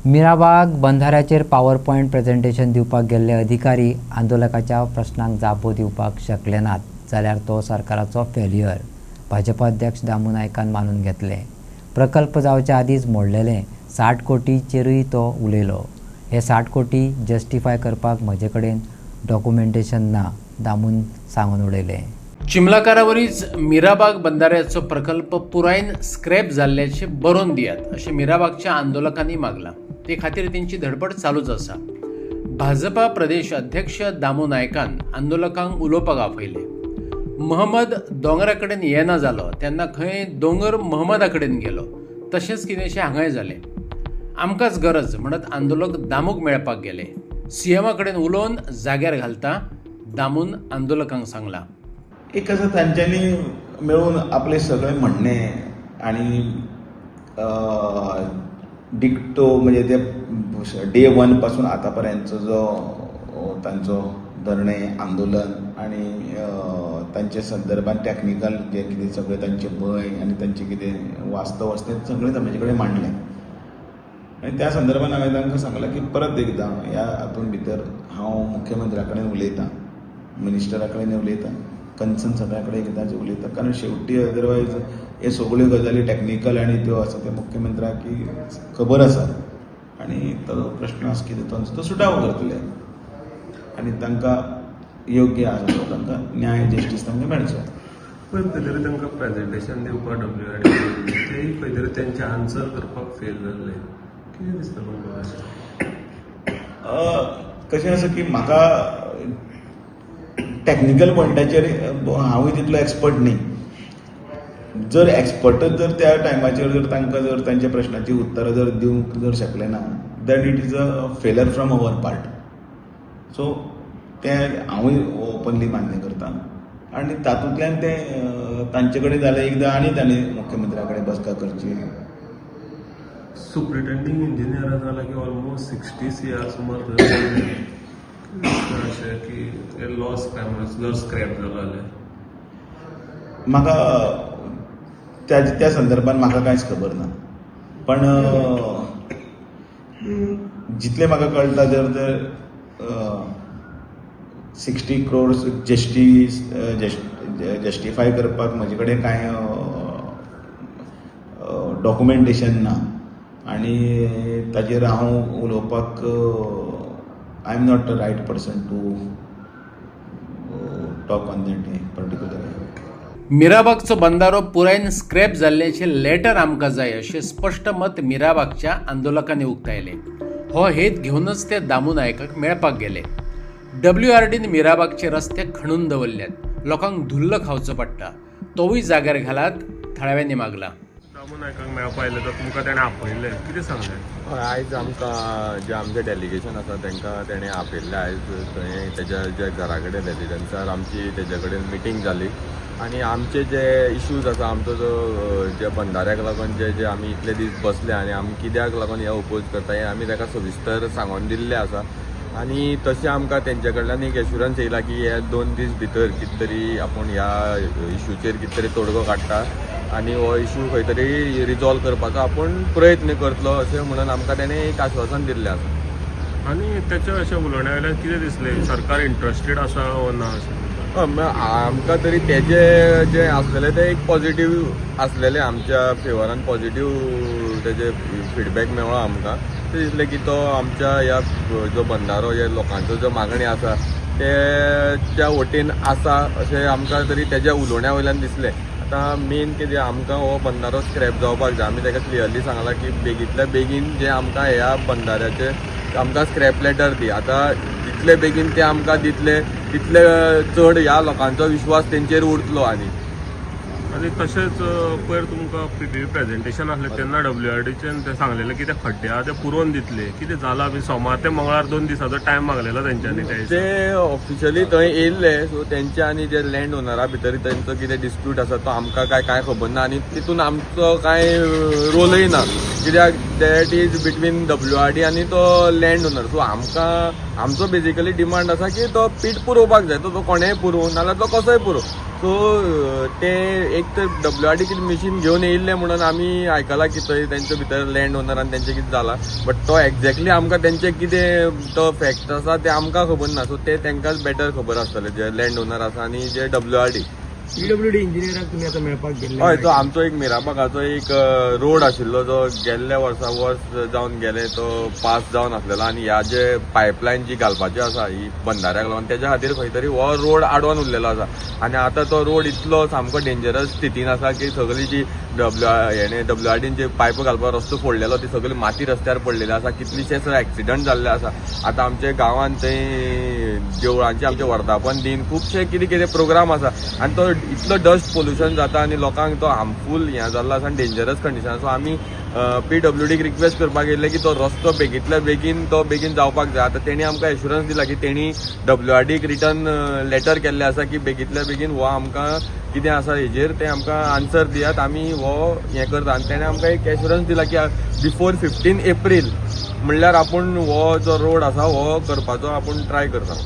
Mirabag बंधाऱ्याचेर power point presentation दिवपाक गेल्ले अधिकारी आंदोलकाच्या प्रश्नांक जापो दिवपाक शकले नात जाल्यार तो सरकाराचो फेल्युअर भाजपा अध्यक्ष दामू नायकान मानून घेतले। प्रकल्प जावच्या आदींच मोडलेले 60 कोटीचेरूय तो उलयलो। हे 60 कोटी जस्टिफाय करपाक म्हजे कडेन डॉक्युमेंटेशन ना दामून सांगून उडयले। चिमलाकारावरीच मिराबाग बंधाऱ्याचो प्रकल्प पुरायन स्क्रॅप जाल्ल्याचे बरोवन दियात अशें मिराबागच्या आंदोलकांनी मागला। ते खातीर तेंची धडपड चालूच आसा। भाजपा प्रदेश अध्यक्ष दामू नायकान आंदोलकांक उलोवपाक आपयले। महम्मद दोंगरा कडेन येना जालो तेन्ना खंय दोंगर महम्मदा कडेन गेलो, तशेंच कितेंशें हांगाय जालें। आमकांच गरज म्हणत आंदोलक दामूक मेळपाक गेले। सीएमा कडेन उलोवन जाग्यार घालता दामून आंदोलकांक सांगला। एक असं त्यांच्यानी मिळून आपले सगळे म्हणणे आणि डिक्टो म्हणजे ते डे 1 पासून आतापर्यंतचो जो तांचो धरणे आंदोलन आणि तांचे संदर्भात टेक्निकल जे कितें सगळे तांचे भय आणि तांचे कितें वास्तव आसा तें सगळें तांचे कडेन मांडलें आनी त्या संदर्भात हांवें तांकां सांगलां की परत एकदां ह्या हातूंत भितर हांव मुख्यमंत्र्या कडेन उलयतां, मिनिस्टरा कडेन उलयतां, कन्सर्न सगळ्या कडेन एकदांच उलयता, कारण शेवटी अदरवायज हे सगळ्यो गजाली टेक्निकल आनी त्यो आसा ते मुख्यमंत्र्याक खबर आसा आनी तो प्रश्न आसा कितें तो सुटावो करतले आनी तांकां योग्य आसा तो तांकां न्याय जस्टीस तांकां मेळचो। पण खंय तरी तांकां प्रेझेंटेशन दिवपाक WRD तेय खंय तरी तेंचे आन्सर करपाक फेल जाल्ले, कितें दिसता तुमकां? कशें आसा की म्हाका टेक्निकल पॉयंटाचेर हांवूय तितलो एक्सपर्ट न्ही। जर एक्सपर्टच जर त्या टायमाचेर जर तांकां जर तांच्या प्रश्नाची उत्तरां जर दिवंक जर शकले ना देन इट इज अ फेलर फ्रॉम अवर पार्ट। सो तें हांवूय ओपनली मान्य करतां आनी तातूंतल्यान तें तांचे कडेन जालें एकदां आनी तांणी मुख्यमंत्र्या कडेन बसका करची। सुप्रिटेंडिंग इंजिनियरा जाला की ऑलमोस्ट 60 CR सुमार अशें की लॉस काय म्हणून जर स्क्रॅप जालो जाल्यार म्हाका त्या संदर्भात म्हाका कांयच खबर ना, पण जितलें म्हाका कळटा जर 60 crores जस्टिफाय करपाक म्हजे कडेन कांय डॉक्युमेंटेशन ना आनी ताजेर हांव उलोवपाक I am not the right person to talk on that particular. मिराबागचो बंधारो पुरायन स्क्रॅप जाल्ल्याचें लेटर आमकां जाय अशें स्पश्ट मत मिराबागच्या आंदोलकांनी उक्तायलें। हो हेत घेवनच ते दामू नायकाक मेळपाक गेले। WRDन मिराबागचे रस्ते खणून दवरल्यात, लोकांक धुल्ल खावचो पडटा, तोवूय जाग्यार घालात थळाव्यांनी मागला। दामू नायकाक मेळपा आयले तर तुमकां ताणें आपयलें, कितें सांगलें? हय, आयज आमकां जें आमचें डेलिगेशन आसा तांकां तेणें आपयल्लें। आयज थंय तेज्या जे घरा कडेन रेजिडन्सार आमची तेजे कडेन मिटींग जाली आनी आमचे जे इश्यूज आसा आमचो जो जे बंधाऱ्याक लागून जे आमी इतले दीस बसले आनी आमी कित्याक लागून हे ओपोज करता हें आमी ताका सविस्तर सांगून दिल्लें आसा आनी तशें आमकां तेंचे कडल्यान एक एश्युरन्स येयला की हे 2 दीस भितर कितें तरी आपूण ह्या इश्यूचेर कितें तरी तोडगो काडटा आनी हो इश्यू खंय तरी रिजॉल्व करपाचो आपूण प्रयत्न करतलो अशें म्हणून आमकां तेणें एक आश्वासन दिल्लें आसा। आनी तेच्या अशें उलोवण्या वयल्यान कितें दिसलें, सरकार इंट्रस्टेड आसा वा ना अशें? आमकां तरी तेजे जे आसलेले ते एक पॉझिटिव्ह आसलेले आमच्या फेवरान पॉझिटिव्ह तेजे फिडबॅक मेळ्ळो आमकां। ते दिसलें की तो आमच्या ह्या जो बंधारो हे लोकांचो जो मागणी आसा ते त्या वटेन आसा अशें आमकां तरी तेज्या उलोवण्या वयल्यान दिसलें। आतां मेन कितें आमकां हो बंधारो स्क्रॅप जावपाक जाय, आमी ताका क्लियरली सांगलां की बेगींतल्या बेगीन जे आमकां ह्या बंधाऱ्याचे आमकां स्क्रॅप लेटर दी। आतां जितले बेगीन ते आमकां दितले तितले चड ह्या लोकांचो विश्वास तेंचेर उरतलो। आनी तशेंच पयर तुमकां प्रेझेंटेशन आसलें तेन्ना WRDचेन ते सांगलेलें की ते खड्डे आहा ते पुरोवन दितले, कितें जालां बी? सोमार ते मंगळार 2 दिसाचो टायम मागलेलो तेंच्यांनी ते ऑफिशियली थंय येयल्ले। सो तेंचे आनी जे लँड ओनरा भितर तेंचो कितें डिस्प्यूट आसा तो आमकां कांय खबर ना आनी तितून आमचो कांय रोलय ना कित्याक दॅट इज बिटवीन WRD आनी तो लँड ओनर. सो आमचो बेजिकली डिमांड आसा की तो पीट पुरोवपाक जाय. तो कोणेंय पुरोव नाल्यार तो कसोय पुरोव. सो ते एक तर WRD कितें मशीन घेवन येयल्ले म्हणून आमी आयकलां की थंय तेंच्या भितर लँड ओनर आनी तेंचें कितें जालां. बट तो एक्झॅक्टली आमकां तेंचें कितें तो फॅक्ट आसा ते आमकां खबर ना. सो ते तेंकांच बेटर खबर आसतलें जे लँड ओनर आसा आनी जे WRD. PWD इंजिनियराक तुमी आतां मेळपाक गेल्ले. हय, तो आमचो एक मिराबागाचो एक रोड आशिल्लो जो गेल्ल्या वर्स जावन गेले तो पास जावन आसलेलो आनी ह्या जे पायपलायन जी घालपाची आसा ही बंधाऱ्याक लागून तेज्या खातीर खंय तरी हो रोड आडवून उरलेलो आसा. आनी आतां तो रोड इतलो सामको डेंजरस स्थितीन आसा की सगळी जी WRDन जे पायप घालपाक रस्तो फोडलेलो ती सगळी माती रस्त्यार पडलेली आसा. कितलीशेच एक्सिडंट जाल्ले आसा. आतां आमच्या गांवांत थंय देवळांचे आमचे वर्धापन दिन खुबशे कितें कितें प्रोग्राम आसा आनी तो इतलो डस्ट पोल्युशन जाता आनी लोकांक तो हार्मफूल हें जाल्लो आसा आनी डेंजरस कंडिशन. सो आमी PWDक रिक्वेस्ट करपाक येयल्ले की तो रस्तो बेगींतल्या बेगीन जावपाक जाय. आतां तेणी आमकां एश्युरन्स दिला की तेणी WRDक रिटर्न लेटर केल्लें आसा की बेगींतल्या बेगीन हो आमकां कितें आसा हेजेर ते आमकां आन्सर दियात. आमी हो हें करता आनी तेणें आमकां एक एश्युरन्स दिला की बिफोर 15 एप्रील म्हणल्यार आपूण हो जो रोड आसा हो करपाचो आपूण ट्राय करता.